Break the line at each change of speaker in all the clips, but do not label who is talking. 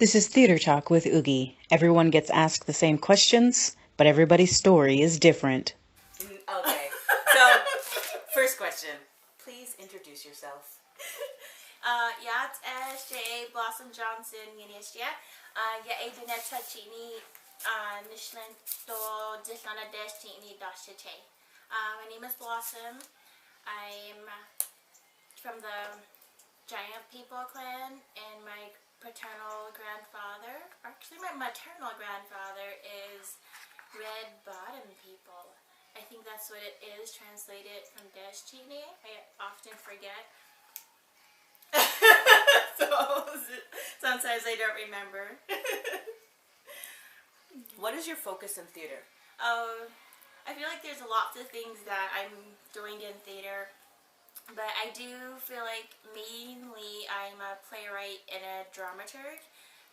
This is Theater Talk with Oogie. Everyone gets asked the same questions, but everybody's story is different.
Okay. So, first question. Please introduce yourself.
Ja är Blossom Johnson Indonesia. Jag är Donetta Chini Nishlan to Dislana Dash Chini Dashache. My name is Blossom. I'm from the Giant People clan, and my paternal grandfather, actually my maternal grandfather, is Red Bottom People. I think that's what it is translated from Dash Chini. I often forget. So sometimes I don't remember.
What is your focus in theater?
I feel like there's lots of things that I'm doing in theater, but I do feel like mainly I'm a playwright and a dramaturg,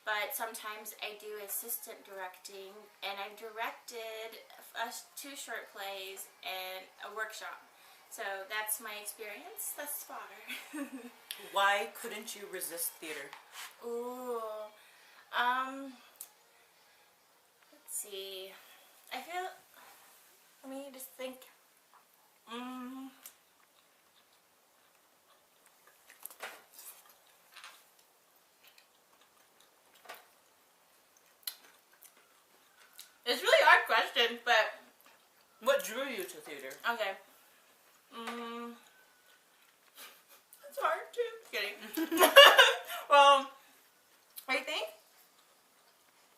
but sometimes I do assistant directing, and I've directed 2 short plays and a workshop. So that's my experience thus far.
Why couldn't you resist theater?
Ooh, let's see. I feel, let me just think. It's a really hard question, but
What drew you to theater?
okay. It's hard too. Just kidding. Well, I think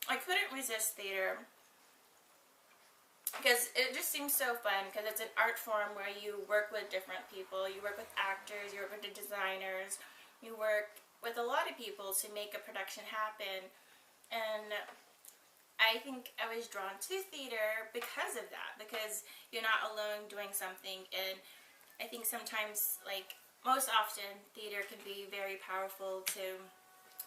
I couldn't resist theater because it just seems so fun, because it's an art form where you work with different people. You work with actors, you work with the designers, you work with a lot of people to make a production happen. And I think I was drawn to theater because of that, because you're not alone doing something. And I think sometimes, like most often, theater can be very powerful to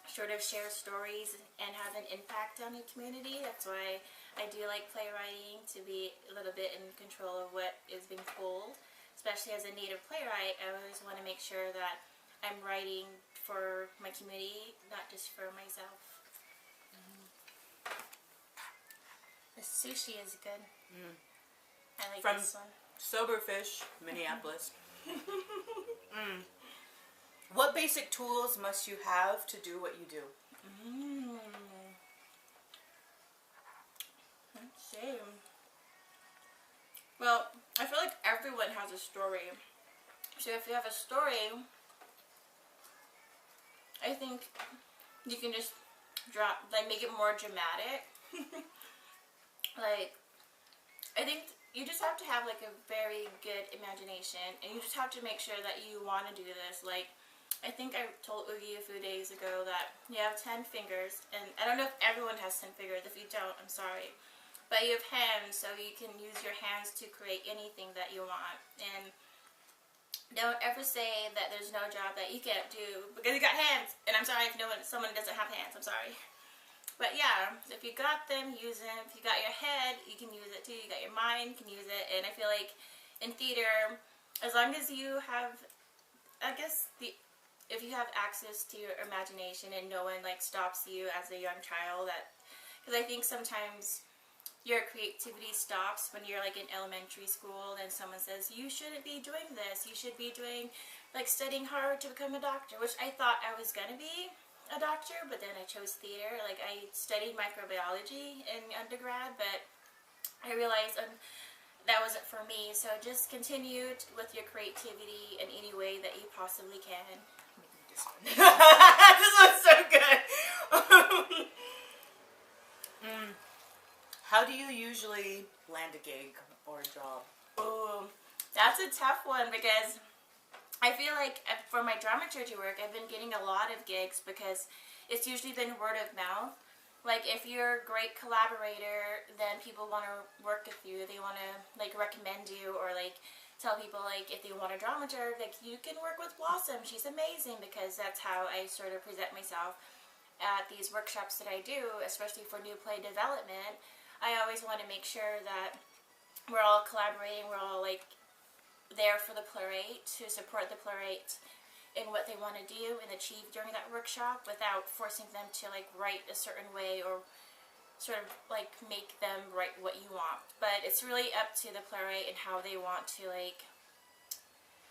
sort of share stories and have an impact on the community. That's why I do like playwriting, to be a little bit in control of what is being told. Especially as a native playwright, I always want to make sure that I'm writing for my community, not just for myself. The sushi is good. I like
From
this one.
Soberfish, Minneapolis. What basic tools must you have to do what you do?
Let's see. Well, I feel like everyone has a story. So if you have a story, I think you can just make it more dramatic. Like, I think you just have to have like a very good imagination, and you just have to make sure that you want to do this. Like, I think I told Oogie a few days ago that you have 10 fingers, and I don't know if everyone has 10 fingers. If you don't, I'm sorry. But you have hands, so you can use your hands to create anything that you want. And don't ever say that there's no job that you can't do because you got hands. And I'm sorry if someone doesn't have hands. I'm sorry. But yeah, if you got them, use them. If you got your head, you can use it too. You got your mind, you can use it. And I feel like in theater, as long as you have, I guess, if you have access to your imagination and no one like stops you as a young child, because I think sometimes your creativity stops when you're like in elementary school and someone says, you shouldn't be doing this. You should be doing, like, studying hard to become a doctor, which I thought I was going to be a doctor, but then I chose theater. Like, I studied microbiology in undergrad, but I realized that wasn't for me. So just continue with your creativity in any way that you possibly can.
This one. This one's so good. How do you usually land a gig or a job?
Oh, that's a tough one, because I feel like for my dramaturgy work, I've been getting a lot of gigs because it's usually been word of mouth. Like, if you're a great collaborator, then people want to work with you. They want to, like, recommend you, or, like, tell people, like, if they want a dramaturg, like, you can work with Blossom. She's amazing, because that's how I sort of present myself at these workshops that I do, especially for new play development. I always want to make sure that we're all collaborating, we're all, like, there for the playwright, to support the playwright in what they want to do and achieve during that workshop without forcing them to like write a certain way or sort of like make them write what you want. But it's really up to the playwright and how they want to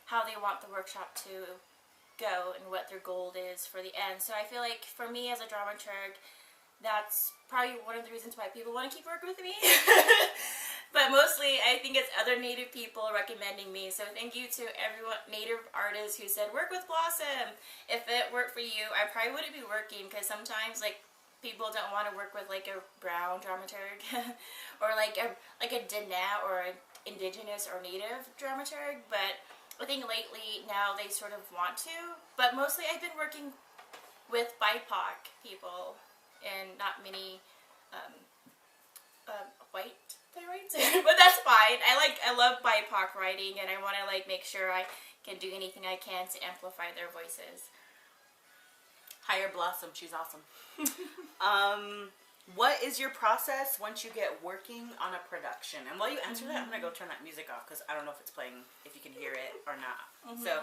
how they want the workshop to go and what their goal is for the end. So I feel like for me as a dramaturg, that's probably one of the reasons why people want to keep working with me. But mostly I think it's other Native people recommending me. So thank you to everyone, Native artists who said work with Blossom. If it worked for you, I probably wouldn't be working, because sometimes like people don't want to work with like a brown dramaturg or like a Diné or an indigenous or Native dramaturg. But I think lately now they sort of want to. But mostly I've been working with BIPOC people and not many white playwrights. But that's fine. I love BIPOC writing, and I want to like make sure I can do anything I can to amplify their voices.
Hire Blossom. She's awesome. What is your process once you get working on a production? And while you answer that, I'm going to go turn that music off because I don't know if it's playing, if you can hear it or not. So,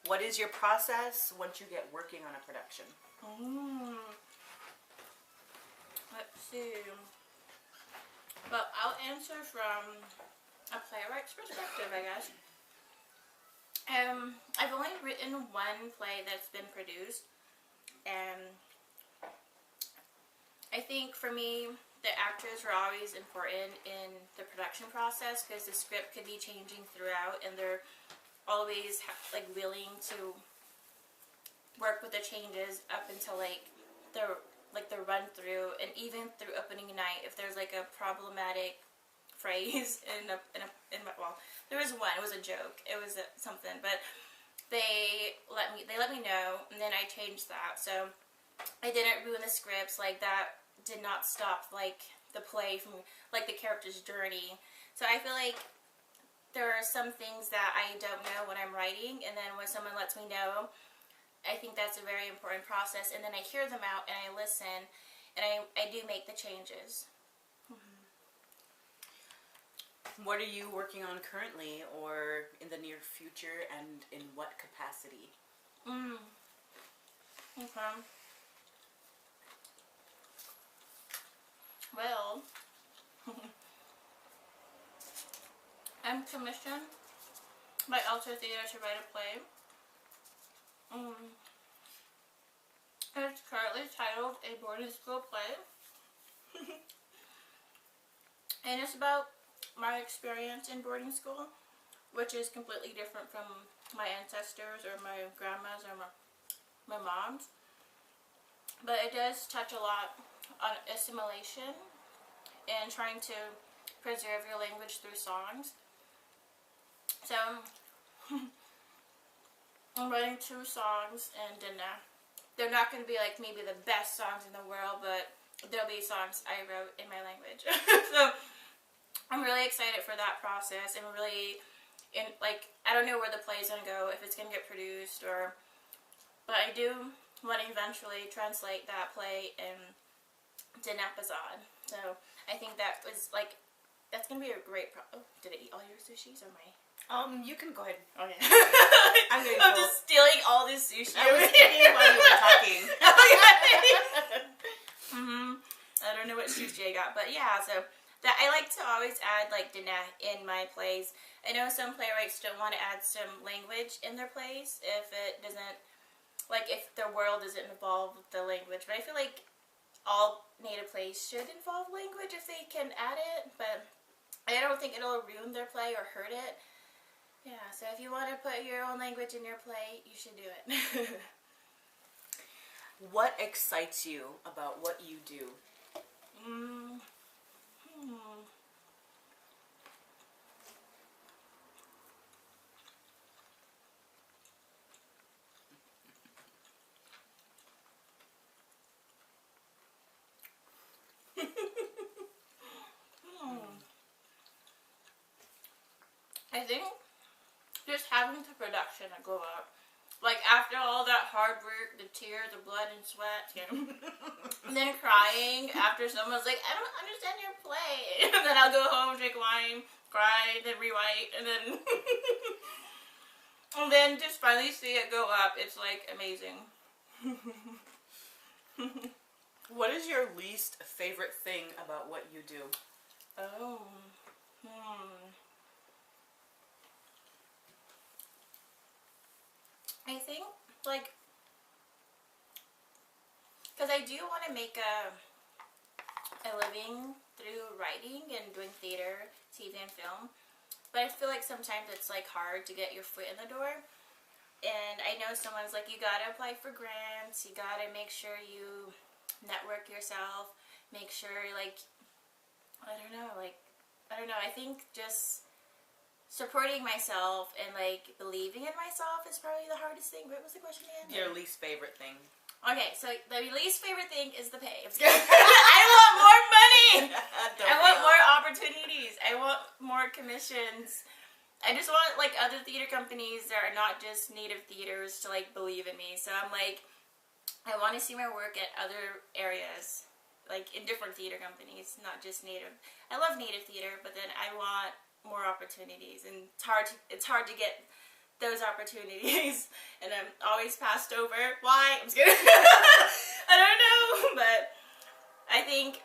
what is your process once you get working on a production?
Let's see. Well, I'll answer from a playwright's perspective, I guess. I've only written one play that's been produced, and I think for me, the actors are always important in the production process, because the script could be changing throughout, and they're always like willing to work with the changes up until like the run through, and even through opening night if there's like a problematic phrase well, there was one, it was a joke, it was something, but they let me know, and then I changed that, so I didn't ruin the scripts. Like that did not stop like the play from like the character's journey. So I feel like there are some things that I don't know when I'm writing, and then when someone lets me know, I think that's a very important process, and then I hear them out and I listen, and I do make the changes.
What are you working on currently or in the near future, and in what capacity?
Okay. Well, I'm commissioned by Alter Theater to write a play. It's currently titled A Boarding School Play. And it's about my experience in boarding school, which is completely different from my ancestors or my grandmas or my moms. But it does touch a lot on assimilation and trying to preserve your language through songs. So I'm writing 2 songs in Diné. They're not going to be like maybe the best songs in the world, but there'll be songs I wrote in my language. So I'm really excited for that process, and really, I don't know where the play's going to go, if it's going to get produced, but I do want to eventually translate that play in Diné. So I think that was that's going to be a great did I eat all your sushis or my...
You can go ahead.
Okay.
I'm
just stealing all this sushi.
I was eating while you were talking.
I don't know what sushi I got, but yeah, so that I like to always add like Diné in my plays. I know some playwrights don't want to add some language in their plays if it doesn't, like if their world doesn't involve the language, but I feel like all Native plays should involve language if they can add it, but I don't think it'll ruin their play or hurt it. Yeah, so if you want to put your own language in your play, you should do it.
What excites you about what you do?
I think just having the production to go up. Like after all that hard work, the tears, the blood and sweat, you know, and then crying after someone's like, I don't understand your play. And then I'll go home, drink wine, cry, then rewrite, and then And then just finally see it go up. It's like amazing.
What is your least favorite thing about what you do?
Oh. I think, like, because I do want to make a living through writing and doing theater, TV, and film. But I feel like sometimes it's, like, hard to get your foot in the door. And I know someone's like, you gotta apply for grants, you gotta make sure you network yourself, make sure, like, I don't know, I think just supporting myself and, like, believing in myself is probably the hardest thing. What was the question again?
Your least favorite thing.
Okay, so the least favorite thing is the pay. I want more money! I want more opportunities. I want more commissions. I just want, like, other theater companies that are not just native theaters to, like, believe in me. So I'm like, I want to see my work at other areas, like, in different theater companies, not just native. I love native theater, but then I want more opportunities, and it's hard to get those opportunities, and I'm always passed over. Why? I'm just kidding. I don't know, but I think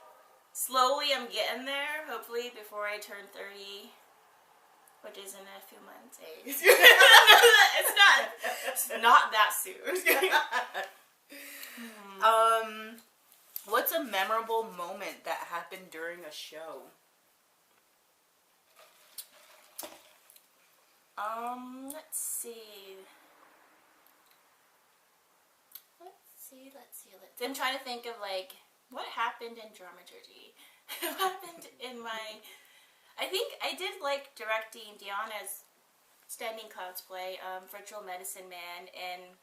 slowly I'm getting there, hopefully before I turn 30, which is in a few months. It's not that soon.
What's a memorable moment that happened during a show?
Let's see. I'm trying to think of, like, what happened in dramaturgy. What happened in my... I think I did like directing Deanna's Standing Clouds play, Virtual Medicine Man, and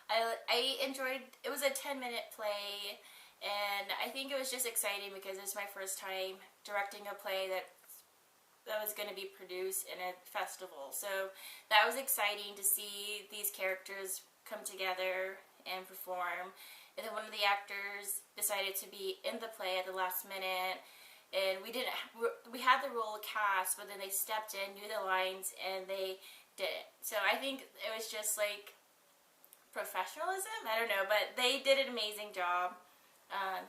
I enjoyed, it was a 10-minute play, and I think it was just exciting because it was my first time directing a play that was going to be produced in a festival. So that was exciting to see these characters come together and perform. And then one of the actors decided to be in the play at the last minute, and we had the role cast, but then they stepped in, knew the lines, and they did it. So I think it was just like professionalism, I don't know, but they did an amazing job.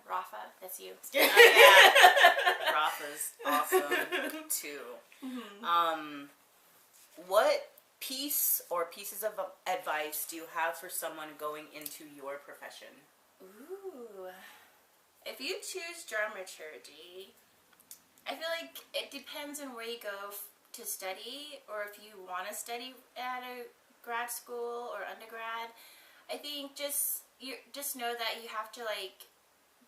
Rafa, that's you.
Oh, yeah. Rafa's awesome too.
Mm-hmm.
What piece or pieces of advice do you have for someone going into your profession?
Ooh. If you choose dramaturgy, I feel like it depends on where you go to study, or if you want to study at a grad school or undergrad. I think just know that you have to, like,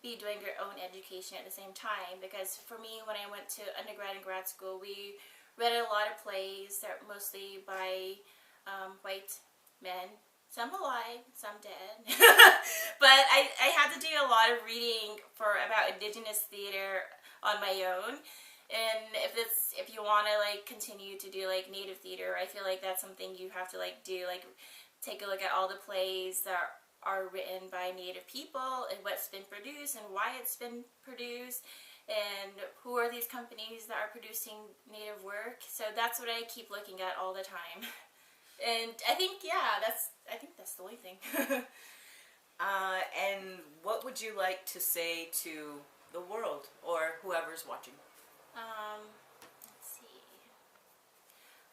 be doing your own education at the same time, because for me, when I went to undergrad and grad school, we read a lot of plays that were mostly by white men, some alive, some dead. But I had to do a lot of reading about indigenous theater on my own. And if you want to, like, continue to do, like, native theater, I feel like that's something you have to, like, do, like, take a look at all the plays that are written by native people and what's been produced and why it's been produced and who are these companies that are producing native work. So that's what I keep looking at all the time. And I think, yeah, I think that's the only thing.
And what would you like to say to the world or whoever's watching?
Let's see.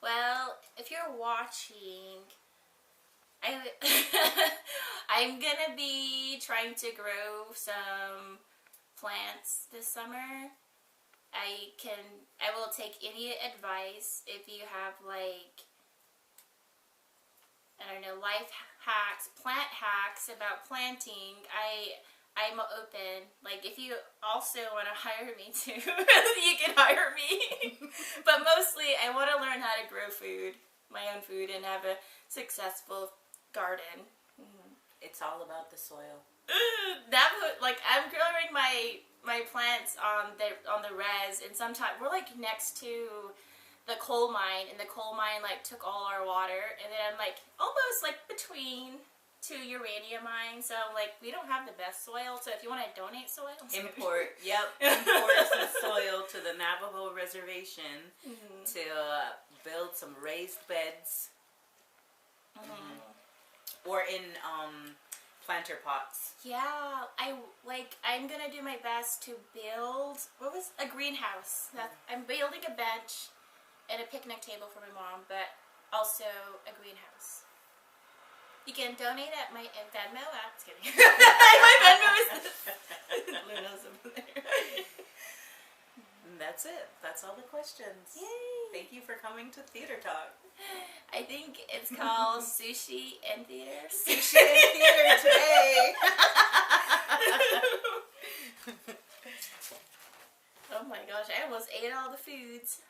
Well, if you're watching, I'm gonna be trying to grow some plants this summer. I will take any advice if you have, like, I don't know, life hacks, plant hacks about planting. I'm open. Like, if you also want to hire me too, you can hire me. But mostly, I want to learn how to grow food, my own food, and have a successful garden. Mm-hmm.
It's all about the soil.
I'm growing my plants on the res, and sometimes we're, like, next to the coal mine, and the coal mine, like, took all our water, and then I'm, like, almost, like, between two uranium mines, so, like, we don't have the best soil. So if you want to donate soil,
Import some soil to the Navajo reservation to build some raised beds Or in planter pots.
Yeah, I'm gonna do my best to build a greenhouse. I'm building a bench and a picnic table for my mom, but also a greenhouse. You can donate at my Venmo. I'm just kidding. My Venmo is Luna's over there.
And that's it. That's all the questions.
Yay!
Thank you for coming to Theater Talk.
I think it's called Sushi and Theater.
Sushi and Theater today.
Oh my gosh, I almost ate all the foods.